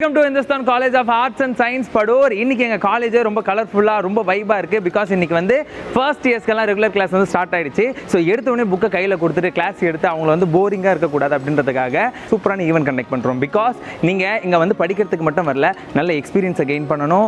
Welcome to Hindustan college of arts and science Padur. இன்னைக்கு எங்கள் காலேஜே ரொம்ப கலர்ஃபுல்லாக ரொம்ப வைபாக இருக்குது. பிகாஸ் இன்னைக்கு வந்து ஃபர்ஸ்ட் இயர்ஸ்க்கெல்லாம் ரெகுலர் கிளாஸ் வந்து ஸ்டார்ட் ஆகிடுச்சு. ஸோ எடுத்தோடனே புக்கை கையில் கொடுத்துட்டு கிளாஸ் எடுத்து அவங்கள வந்து போரிங்காக இருக்கக்கூடாது அப்படின்றதுக்காக சூப்பரான ஈவெண்ட் கண்டக்ட் பண்ணுறோம். பிகாஸ் நீங்கள் இங்கே வந்து படிக்கிறதுக்கு மட்டும் வரல, நல்ல எக்ஸ்பீரியன்ஸை கெயின் பண்ணணும்,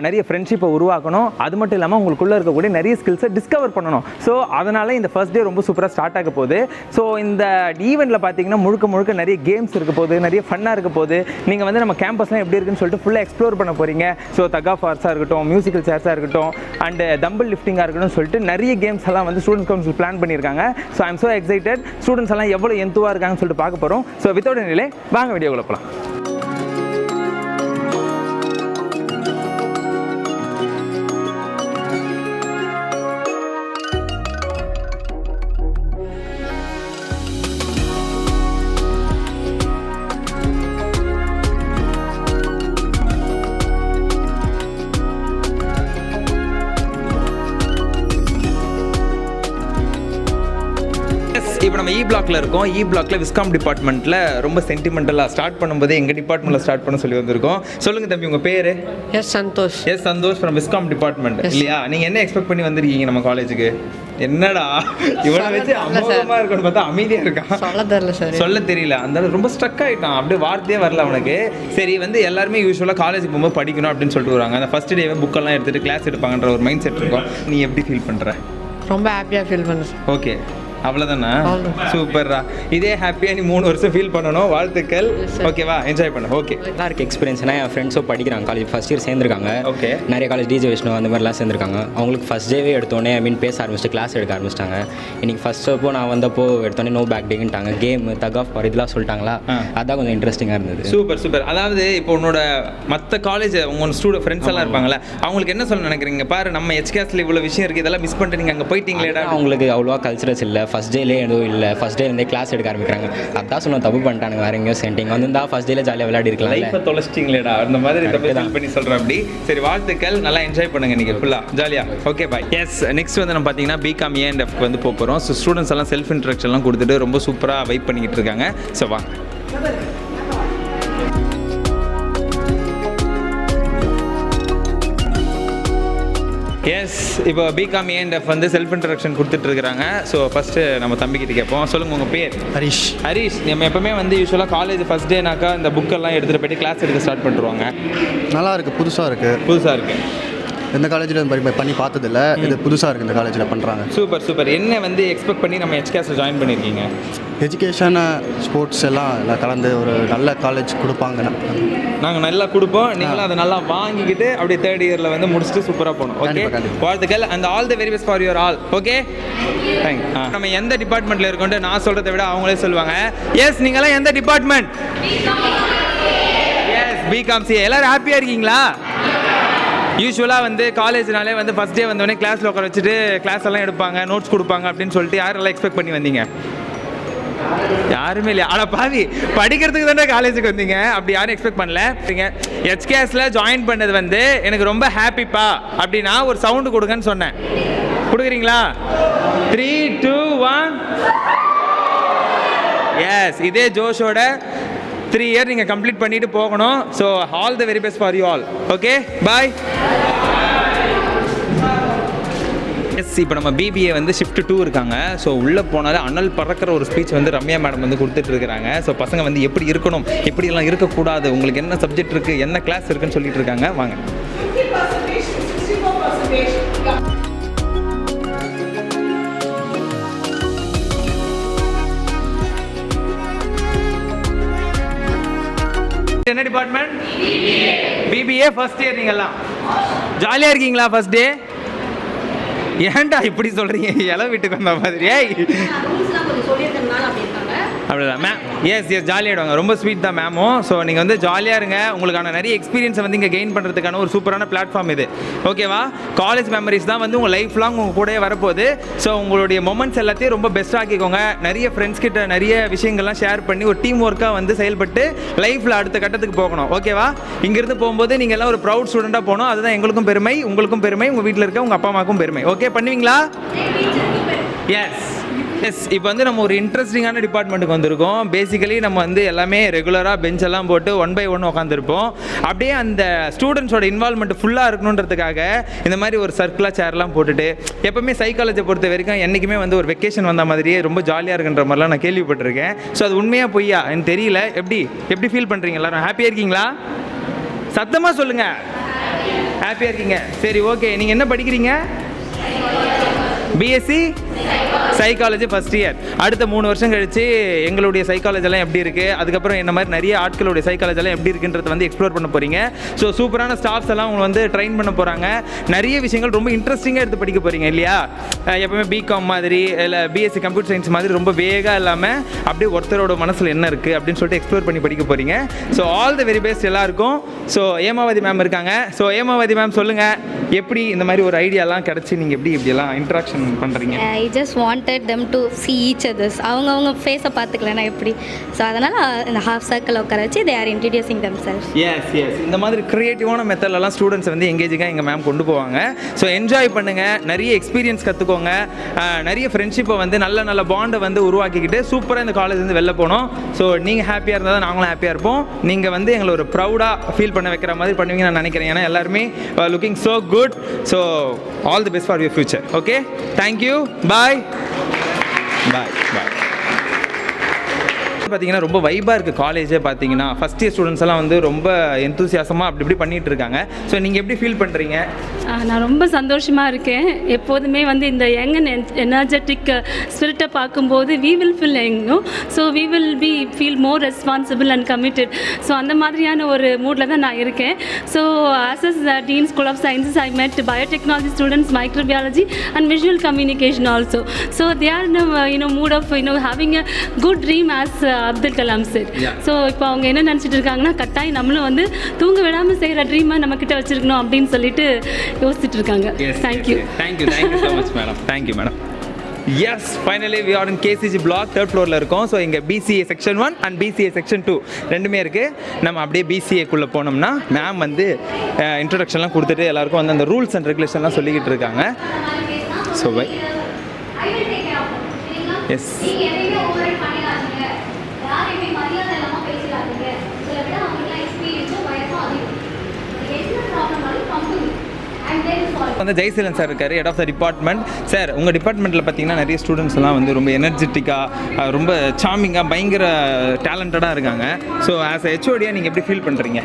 நிறைய ஃப்ரெண்ட்ஷிப்பை உருவாக்கணும், அது மட்டும் இல்லாமல் உங்களுக்குள்ளே இருக்கக்கூடிய நிறைய ஸ்கில்ஸை டிஸ்கவர் பண்ணணும். ஸோ அதனால் இந்த ஃபர்ஸ்ட் டே ரொம்ப சூப்பராக ஸ்டார்ட் ஆக போகுது. ஸோ இந்த ஈவெண்ட்டில் பார்த்தீங்கன்னா முழுக்க நிறைய கேம்ஸ் இருக்க போகுது, நிறைய ஃபன்னாக இருக்க போகுது. நீங்கள் வந்து நம்ம கேம்பஸ்லாம் எப்படி இருக்குன்னு சொல்லிட்டு ஃபுல்லாக எக்ஸ்ப்ளோர் பண்ண போகிறீங்க. ஸோ தக் ஆஃப் வார்ஸாக இருக்கட்டும், மியூசிக்கல் சேர்ஸாக இருக்கட்டும், அண்ட் தம்பிள் லிஃப்டிங்காக இருக்கட்டும் சொல்லிட்டு நிறைய கேம்ஸ் எல்லாம் வந்து ஸ்டூடெண்ட்ஸ் கவுன்சில் பிளான் பண்ணியிருக்காங்க. So I am so excited. Students எல்லாம் எவ்வளோ எந்துவாக இருக்காங்கன்னு சொல்லிட்டு பார்க்க போகிறோம். ஸோ வித்தவுட் நிலை வாங்க வீடியோக்குள்ள போகலாம். இப்போ நம்ம இ பிளாக்ல இருக்கோம். இ பிளாக்ல விஸ்காம் டிபார்ட்மெண்ட்டில் ரொம்ப சென்டிமெண்டலாக ஸ்டார்ட் பண்ணும்போது எங்கள் டிபார்ட்மெண்ட்டில் ஸ்டார்ட் பண்ண சொல்லி வந்திருக்கோம். சொல்லுங்கள் தம்பி, உங்கள் பேர்? Santhosh. Santhosh from viscom department இல்லையா? நீங்கள் என்ன எக்ஸ்பெக்ட் பண்ணி வந்திருக்கீங்க நம்ம காலேஜுக்கு? என்னடா இவனை வச்சு அமோகமா இருக்குன்னு பார்த்தா அமைதியாக இருக்கான். சொல்ல தெரியல, அந்த ரொம்ப ஸ்ட்ரக் ஆகிட்டான், அப்படியே வார்த்தையே வரல அவனுக்கு. சரி, வந்து எல்லாருமே யூஸ்வலாக காலேஜுக்கு போகும்போது படிக்கணும் அப்படின்னு சொல்லிட்டு வருவாங்க. அந்த ஃபர்ஸ்ட் டேவே புக்கெல்லாம் எடுத்துகிட்டு கிளாஸ் எடுப்பாங்கன்ற ஒரு மைண்ட் செட் இருக்கும். நீ எப்படி ஃபீல் பண்ணுற? ரொம்ப ஹாப்பியாக ஃபீல் பண்ணுறேன். ஓகே, அவ்வளோதானா? சூப்பர்ரா. இதே ஹாப்பியாக நீ 3 வருஷம் ஃபீல் பண்ணணும். வாழ்த்துக்கள். ஓகேவா? என்ஜாய் பண்ண. ஓகே, நல்லா இருக்குது எக்ஸ்பீரியன்ஸ்னா. என் ஃப்ரெண்ட்ஸும் படிக்கிறாங்க, காலேஜ் ஃபஸ்ட் இயர் சேர்ந்துருக்காங்க. ஓகே, நிறைய காலேஜ் டிஜே விஷ்ணு அந்த மாதிரிலாம் சேர்ந்துருக்காங்க. அவங்களுக்கு ஃபஸ்ட் டேவே எடுத்தோடனே பேச ஆரம்பிச்சிட்டு கிளாஸ் எடுக்க ஆரம்பிச்சிட்டாங்க. இன்றைக்கி ஃபஸ்ட் அப்போ நான் வந்தப்போ எடுத்தோடனே நோ பேக் டேங்கிட்டாங்க. கேம் தக் ஆஃப் வார் இதெல்லாம் சொல்லிட்டாங்களா, அதான் கொஞ்சம் இன்ட்ரெஸ்டிங்காக இருந்தது. Super super. அதாவது இப்போ உன்னோட மற்ற காலேஜ் உங்கள் ஸ்டூடெண்ட் ஃப்ரெண்ட்ஸ் எல்லாம் இருப்பாங்களே, அவங்களுக்கு என்ன சொல்ல நினைக்கிறீங்க? பாரு, நம்ம ஹெச்கேஎஸ்ல இவ்வளோ விஷயம் இருக்குது, இதெல்லாம் மிஸ் பண்ணிட்டு நீங்கள் அங்கே போயிட்டீங்களேடா. அவங்களுக்கு அவ்வளோவா கல்ச்சரல்ஸ் இல்லை, ஃபஸ்ட் டேலே எதுவும் இல்லை. ஃபஸ்ட் டே வந்து கிளாஸ் எடுக்க ஆரம்பிக்கிறாங்க. அதான் சொன்ன தப்பு பண்ணிட்டானுங்க, வேற எங்கேயும் சென்டிங் வந்து ஃபஸ்ட் டேல ஜாலியாக விளையாடி இருக்கலாம். லைஃப்பை தொலைச்சிட்டிங்களேடா அந்த மாதிரி ஃபீல் பண்ணி சொல்கிறேன். அப்படி சரி, வாழ்த்துக்கள். நல்லா என்ஜாய் பண்ணுங்க நீங்கள் ஃபுல்லாக ஜாலியாக. Okay, bye. எஸ், நெக்ஸ்ட் வந்து நம்ம பார்த்தீங்கன்னா பிகாம் ஏ&எஃப் வந்து போகிறோம். ஸோ ஸ்டூடெண்ட்ஸ் எல்லாம் செல்ஃப் இன்ட்ரடக்ஷன்லாம் கொடுத்துட்டு ரொம்ப சூப்பராக வைப் பண்ணிக்கிட்டு இருக்காங்க. ஸோ வா. எஸ், இப்போ பிகாம் ஏ&எஃப் வந்து செல்ஃப் இன்ட்ரடக்ஷன் கொடுத்துட்டு இருக்காங்க. ஸோ ஃபஸ்ட்டு நம்ம தம்பிக்கிட்ட கேட்போம். சொல்லுங்கள், உங்கள் பேர்? ஹரிஷ். ஹரிஷ், நம்ம எப்பவுமே வந்து யூஸ்வலாக காலேஜ் ஃபஸ்ட் டேனாக்கா இந்த புக்கெல்லாம் எடுத்துகிட்டு போய்ட்டு கிளாஸ் எடுக்க ஸ்டார்ட் பண்ணிடுவாங்க. நல்லா இருக்குது, புதுசாக இருக்குது. எந்த காலேஜில் பண்ணி பார்த்ததில்ல, இது புதுசாக இருக்குது இந்த காலேஜில் பண்ணுறாங்க. Super super. என்ன வந்து எக்ஸ்பெக்ட் பண்ணி நம்ம ஹெச்கேஎஸ்ல ஜாயின் பண்ணியிருக்கீங்க? எஜுகேஷன், ஸ்போர்ட்ஸ் எல்லாம் கலந்து ஒரு நல்ல காலேஜ் கொடுப்பாங்க. நாங்கள் நல்லா கொடுப்போம், நீங்களும் அதை நல்லா வாங்கிக்கிட்டு அப்படியே தேர்ட் இயரில் வந்து முடிச்சுட்டு சூப்பராக போகணும். ஓகே, வாழ்த்துக்கள். And all the very best for your all. Okay, thank. நம்ம எந்த டிபார்ட்மெண்ட்டில் இருக்கோன்ட்டு நான் சொல்கிறத விட அவங்களே சொல்லுவாங்க. எஸ், நீங்களாம் எந்த டிபார்ட்மெண்ட்? S, BCom CA. எல்லோரும் ஹாப்பியாக இருக்கீங்களா? யூஸ்வலாக வந்து காலேஜ்னாலே வந்து ஃபஸ்ட் டே வந்தோடனே கிளாஸில் உட்கார வச்சுட்டு கிளாஸ் எல்லாம் எடுப்பாங்க, நோட்ஸ் கொடுப்பாங்க அப்படின்னு சொல்லிட்டு யாரெல்லாம் எக்ஸ்பெக்ட் பண்ணி வந்தீங்க? யாருமே இல்லையா? ஆனால் பாவி, படிக்கிறதுக்கு தானே காலேஜுக்கு வந்தீங்க, அப்படி யாரும் எக்ஸ்பெக்ட் பண்ணல. ஹெச்கேஎஸ்ல ஜாயின் பண்ணது வந்து எனக்கு ரொம்ப ஹாப்பிப்பா அப்படின்னா ஒரு சவுண்டு கொடுங்கன்னு சொன்னேன். கொடுக்குறீங்களா? 3, 2, 1. எஸ், இதே ஜோஷோட 3 இயர் நீங்கள் கம்ப்ளீட் பண்ணிட்டு போகணும். So all the very best for you all. Okay, bye. Yes, இப்போ நம்ம பிபிஏ வந்து ஷிஃப்ட் 2 இருக்காங்க. ஸோ உள்ளே போனாலே அனல் பறக்கிற ஒரு ஸ்பீச் வந்து ரம்யா மேடம் வந்து கொடுத்துட்டு இருக்கிறாங்க. ஸோ பசங்க வந்து எப்படி இருக்கணும், எப்படியெல்லாம் இருக்கக்கூடாது, உங்களுக்கு என்ன சப்ஜெக்ட் இருக்குது, என்ன கிளாஸ் இருக்குன்னு சொல்லிட்டு இருக்காங்க. வாங்க. என்ன டிபார்ட்மெண்ட்? BBA first year. நீங்கள்லாம் ஜாலியாக இருக்கீங்களா ஃபர்ஸ்ட் டே? ஏன்டா இப்படி சொல்கிறீங்க? இலை வீட்டுக்கு வந்த மாதிரி. அப்படிதான் மேம். எஸ் ஜாலியாகிடுவாங்க. ரொம்ப ஸ்வீட் தான் மேமும். ஸோ நீங்கள் வந்து ஜாலியாக இருங்க. உங்களுக்கான நிறைய எக்ஸ்பீரியன்ஸை வந்து இங்கே கெயின் பண்ணுறதுக்கான ஒரு சூப்பரான பிளாட்ஃபார்ம் இது. ஓகேவா? காலேஜ் மெமரிஸ் தான் வந்து உங்கள் லைஃப் லாங் உங்கள் கூடயே வரப்போகுது. ஸோ உங்களுடைய மொமெண்ட்ஸ் எல்லாத்தையும் ரொம்ப பெஸ்ட்டாக ஆக்கிக்கோங்க. நிறைய ஃப்ரெண்ட்ஸ் கிட்ட நிறைய விஷயங்கள்லாம் ஷேர் பண்ணி ஒரு டீம் ஒர்க்காக வந்து செயல்பட்டு லைஃப்பில் அடுத்த கட்டத்துக்கு போகணும். ஓகேவா? இங்கேருந்து போகும்போது நீங்கள் எல்லாம் ஒரு ப்ரௌட் ஸ்டூடெண்ட்டாக போகணும். அதுதான் எங்களுக்கும் பெருமை, உங்களுக்கும் பெருமை, உங்கள் வீட்டில் இருக்க உங்கள் அப்பா அம்மாவுக்கும் பெருமை. ஓகே, பண்ணுவீங்களா? எஸ். எஸ், இப்போ வந்து நம்ம ஒரு இன்ட்ரெஸ்டிங்கான டிபார்ட்மெண்ட்டுக்கு வந்திருக்கோம். பேசிக்கலி நம்ம வந்து எல்லாமே ரெகுலராக பெஞ்ச் எல்லாம் போட்டு 1 by 1 உட்காந்துருப்போம். அப்படியே அந்த ஸ்டூடெண்ட்ஸோட இன்வால்மெண்ட் ஃபுல்லாக இருக்கணுன்றதுக்காக இந்த மாதிரி ஒரு சர்க்குலர் சேர்லாம் போட்டுட்டு, எப்பவுமே சைக்காலஜியை பொறுத்த வரைக்கும் என்றைக்குமே வந்து ஒரு வெக்கேஷன் வந்த மாதிரியே ரொம்ப ஜாலியாக இருக்குன்ற மாதிரிலாம் நான் கேள்விப்பட்டிருக்கேன். ஸோ அது உண்மையாக பொய்யா எனக்கு தெரியல. எப்படி ஃபீல் பண்ணுறீங்க எல்லாரும்? ஹாப்பியாக இருக்கீங்களா? சத்தமாக சொல்லுங்கள். ஹாப்பியாக இருக்கீங்க? சரி, ஓகே. நீங்கள் என்ன படிக்கிறீங்க? BSc psychology first year. அடுத்த 3 வருஷம் கழிச்சு எங்களுடைய சைக்காலஜிலாம் எப்படி இருக்குது, அதுக்கப்புறம் என்ன மாதிரி நிறைய ஆட்களுடைய சைக்காலஜிலாம் எப்படி இருக்குன்றது வந்து எக்ஸ்ப்ளோர் பண்ண போகிறீங்க. ஸோ சூப்பரான ஸ்டாஃப்ஸ் எல்லாம் அவங்க வந்து ட்ரெயின் பண்ண போகிறாங்க. நிறைய விஷயங்கள் ரொம்ப இன்ட்ரெஸ்டிங்காக எடுத்து படிக்க போகிறீங்க இல்லையா? எப்பவுமே பிகாம் மாதிரி இல்லை பிஎஸ்சி கம்ப்யூட்டர் சயின்ஸ் மாதிரி ரொம்ப வேகாக இல்லாமல் அப்படியே ஒருத்தரோட மனசில் என்ன இருக்குது அப்படின்னு சொல்லிட்டு எக்ஸ்ப்ளோர் பண்ணி படிக்க போகிறீங்க. So all the very best எல்லாருக்கும். ஸோ ஏமாவதி மேம் இருக்காங்க. ஸோ ஏமாவதி மேம் சொல்லுங்கள், எப்படி இந்த மாதிரி ஒரு ஐடியாலாம் கிடச்சி நீங்கள் இப்படியெல்லாம் இன்ட்ராக்ஷன் பண்ணுறீங்க? I just wanted them to see each others. அவங்க ஃபேஸை பார்த்துக்கலன்னா எப்படி? ஸோ அதனால் இந்த ஹாஃப் சர்க்கிள் உட்கார வச்சு they are introducing themselves. Yes. இந்த மாதிரி க்ரியேட்டிவான மெத்தட்லலாம் ஸ்டூடெண்ட்ஸ் வந்து எங்கேஜிங்காக எங்கள் மேம் கொண்டு போவாங்க. ஸோ என்ஜாய் பண்ணுங்கள், நிறைய எக்ஸ்பீரியன்ஸ் கற்றுக்கோங்க, நிறைய ஃப்ரெண்ட்ஷிப்பை வந்து நல்ல பாண்டை வந்து உருவாக்கிக்கிட்டு சூப்பராக இந்த காலேஜ் வந்து வெளில போனோம். ஸோ நீங்கள் ஹாப்பியாக இருந்தால் தான் நாங்களும் ஹாப்பியாக இருப்போம். நீங்கள் வந்து எங்களை ஒரு ப்ரௌடாக ஃபீல் பண்ண வைக்கிற மாதிரி பண்ணுவீங்கன்னு நான் நினைக்கிறேன். ஏன்னா எல்லாருமே looking so good. So all the best for your future. Okay, thank you, bye. பார்த்தீங்கன்னா ரொம்ப வைபாக இருக்குது காலேஜே. பார்த்தீங்கன்னா ஃபஸ்ட் இயர் ஸ்டூடெண்ட்ஸ் எல்லாம் வந்து ரொம்ப எந்தூசியாசமாக இப்படி பண்ணிட்டு இருக்காங்க. ஸோ நீங்கள் எப்படி ஃபீல் பண்ணுறீங்க? நான் ரொம்ப சந்தோஷமாக இருக்கேன். எப்போதுமே வந்து இந்த யங் அண்ட் எனர்ஜெட்டிக் ஸ்பிரிட்டை பார்க்கும்போது we will feel young, no? So we will feel more responsible and committed. So அந்த மாதிரியான ஒரு மூடில் தான் நான் இருக்கேன். So as a Dean School of Sciences, I met biotechnology students, microbiology and visual communication also. So they are in a mood of having a good dream as Abdul Kalam said. So இப்போ அவங்க என்ன நினச்சிட்டு இருக்காங்கன்னா, கட்டாயம் நம்மளும் வந்து தூங்க விடாமல் செய்கிற ட்ரீமை நம்மக்கிட்ட வச்சுருக்கணும் அப்படின்னு சொல்லிட்டு யோசிச்சுட்டு இருக்காங்க. Thank you so much madam. Thank you madam. Yes, finally we are in KCG block 3rd ஃப்ளோரில் இருக்கோம். ஸோ இங்கே BCA section 1 and BCA section 2 ரெண்டுமே இருக்குது. நம்ம அப்படியே பிசிஏக்குள்ளே போனோம்னா மேம் வந்து இன்ட்ரடக்ஷன்லாம் கொடுத்துட்டு எல்லாருக்கும் வந்து அந்த ரூல்ஸ் அண்ட் ரெகுலேஷன்லாம் சொல்லிக்கிட்டு இருக்காங்க. So bye. எஸ், வந்து ஜெய்சீலன் சார் இருக்கார், head of the department. Sir, உங்கள் டிபார்ட்மெண்ட்டில் பார்த்தீங்கன்னா நிறைய ஸ்டூடெண்ட்ஸ் எல்லாம் வந்து ரொம்ப எனர்ஜெட்டிக்காக, ரொம்ப சார்மிங்காக, பயங்கர டேலண்டடாக இருக்காங்க. ஸோ ஆஸ் எ ஹெச்ஓடியாக நீங்கள் எப்படி ஃபீல் பண்ணுறீங்க?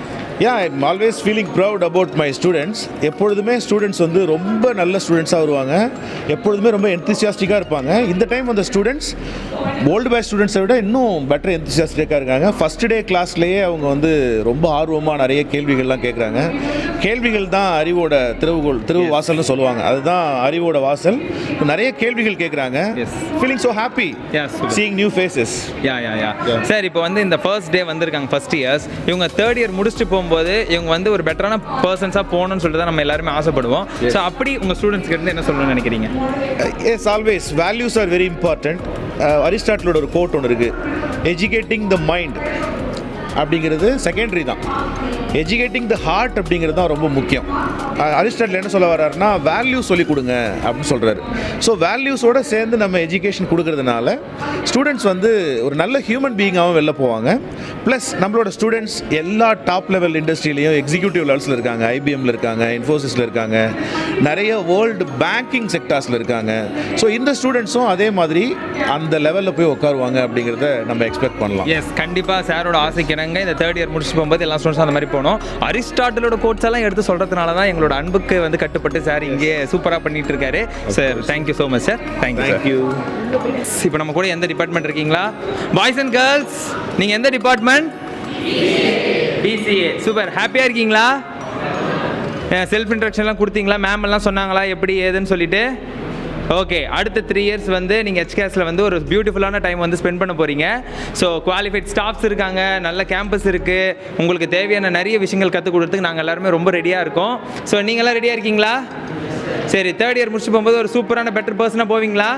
I'm always feeling proud about my students. எப்பொழுதுமே ஸ்டூடெண்ட்ஸ் வந்து ரொம்ப நல்ல ஸ்டூடெண்ட்ஸாக வருவாங்க, எப்பொழுதுமே ரொம்ப என்தூசியாஸ்டிக்காக இருப்பாங்க. இந்த டைம் அந்த ஸ்டூடெண்ட்ஸ் ஓல்டு பேட்ச் ஸ்டூடெண்ட்ஸை விட இன்னும் பெட்டர் என்தூசியாஸ்டிக்காக இருக்காங்க. ஃபஸ்ட் டே கிளாஸ்லேயே அவங்க வந்து ரொம்ப ஆர்வமாக நிறைய கேள்விகள்லாம் கேட்குறாங்க. கேள்விகள் தான் அறிவோட திறவு வாசல்னு சொல்லுவாங்க. அதுதான் அறிவோட வாசல். நிறைய கேள்விகள் கேட்குறாங்க. Feeling so happy seeing new faces. Sir, இப்போ வந்து இந்த ஃபர்ஸ்ட் டே வந்திருக்காங்க ஃபர்ஸ்ட் இயர்ஸ். இவங்க 3rd இயர் முடிச்சுட்டு போகும்போது இவங்க வந்து ஒரு பெட்டரான பர்சன்ஸாக போகணும்னு சொல்லிட்டு தான் நம்ம எல்லாருமே ஆசைப்படுவோம். ஸோ அப்படி உங்கள் ஸ்டூடெண்ட்ஸ்க்கு இருந்து என்ன சொல்லணும்னு நினைக்கிறீங்க? Yes, always values are very important. அரிஸ்டாட்டிலோட ஒரு கோட் ஒன்று இருக்குது, எஜுகேட்டிங் த மைண்ட் அப்படிங்கிறது செகண்டரி தான், எஜுகேட்டிங் த ஹார்ட் அப்படிங்கிறது தான் ரொம்ப முக்கியம். அரிஸ்டாட்டில் என்ன சொல்ல வர்றாருன்னா, வேல்யூ சொல்லிக் கொடுங்க அப்படின்னு சொல்கிறாரு. ஸோ வேல்யூஸோடு சேர்ந்து நம்ம எஜுகேஷன் கொடுக்கறதுனால ஸ்டூடெண்ட்ஸ் வந்து ஒரு நல்ல ஹியூமன் பீயிங்காகவும் வெளில போவாங்க. ப்ளஸ் நம்மளோட ஸ்டூடெண்ட்ஸ் எல்லா டாப் லெவல் இண்டஸ்ட்ரியிலையும் எக்ஸிக்யூட்டிவ் லெவல்ஸில் இருக்காங்க, ஐபிஎம்மில் இருக்காங்க, இன்ஃபோசிஸில் இருக்காங்க, நிறைய வேர்ல்டு பேங்கிங் செக்டார்ஸில் இருக்காங்க. ஸோ இந்த ஸ்டூடெண்ட்ஸும் அதே மாதிரி அந்த லெவலில் போய் உட்காருவாங்க அப்படிங்கிறத நம்ம எக்ஸ்பெக்ட் பண்ணலாம். எஸ், கண்டிப்பாக சாரோட ஆசைக்கிறாங்க. இந்த 3rd இயர் முடிச்சுட்டு போகும்போது எல்லா ஸ்டூடெண்ட்ஸும் அந்த மாதிரி போனோம். அரிஸ்டாட்டிலோட கோட்ஸ் எல்லாம் எடுத்து சொல்கிறதுனால தான் எங்களோட அன்புக்கு வந்து கட்டுப்பட்டு சார் இங்கே சூப்பராக பண்ணிட்டு இருக்காரு. Sir, thank you so much sir. Thank you. இப்போ நம்ம கூட எந்த டிபார்ட்மெண்ட் இருக்கீங்களா? பாய்ஸ் அண்ட் கேர்ள்ஸ், நீங்கள் எந்த டிபார்ட்மெண்ட்? பிசிஏ. சூப்பர். ஹாப்பியாக இருக்கீங்களா? செல்ஃப் இன்ட்ரடக்ஷன்லாம் கொடுத்தீங்களா? மேம் எல்லாம் சொன்னாங்களா எப்படி ஏதுன்னு சொல்லிட்டு? ஓகே, அடுத்த 3 இயர்ஸ் வந்து நீங்கள் ஹெச்கேஸில் வந்து ஒரு பியூட்டிஃபுல்லான டைம் வந்து ஸ்பெண்ட் பண்ண போகிறீங்க. ஸோ குவாலிஃபைட் ஸ்டாஃப்ஸ் இருக்காங்க, நல்ல கேம்பஸ் இருக்குது, உங்களுக்கு தேவையான நிறைய விஷயங்கள் கற்றுக் கொடுறதுக்கு நாங்கள் எல்லாருமே ரொம்ப ரெடியாக இருக்கோம். ஸோ நீங்களாம் ரெடியாக இருக்கீங்களா? சரி, 3rd இயர் முடிச்சு போகும்போது ஒரு சூப்பரான பெட்டர் பர்சனாக போவீங்களா?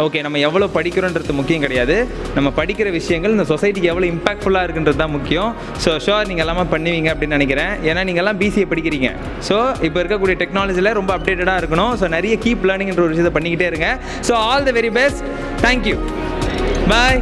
ஓகே, நம்ம எவ்வளோ படிக்கிறோன்றது முக்கியம் கிடையாது, நம்ம படிக்கிற விஷயங்கள் இந்த சொசைட்டிக்கு எவ்வளோ இம்பாக்ட்ஃபுல்லாக இருக்குன்றது தான் முக்கியம். ஸோ ஷோர் நீங்கள் எல்லாமே பண்ணுவீங்க அப்படின்னு நினைக்கிறேன். ஏன்னா நீங்கள் எல்லாம் பிசிஏ படிக்கிறீங்க. ஸோ இப்போ இருக்கக்கூடிய டெக்னாலஜியில் ரொம்ப அப்டேட்டடாக இருக்கணும். ஸோ நிறைய கீப் லேர்னிங்ன்ற ஒரு விஷயத்தை பண்ணிக்கிட்டே இருங்க. So all the very best. Thank you bye.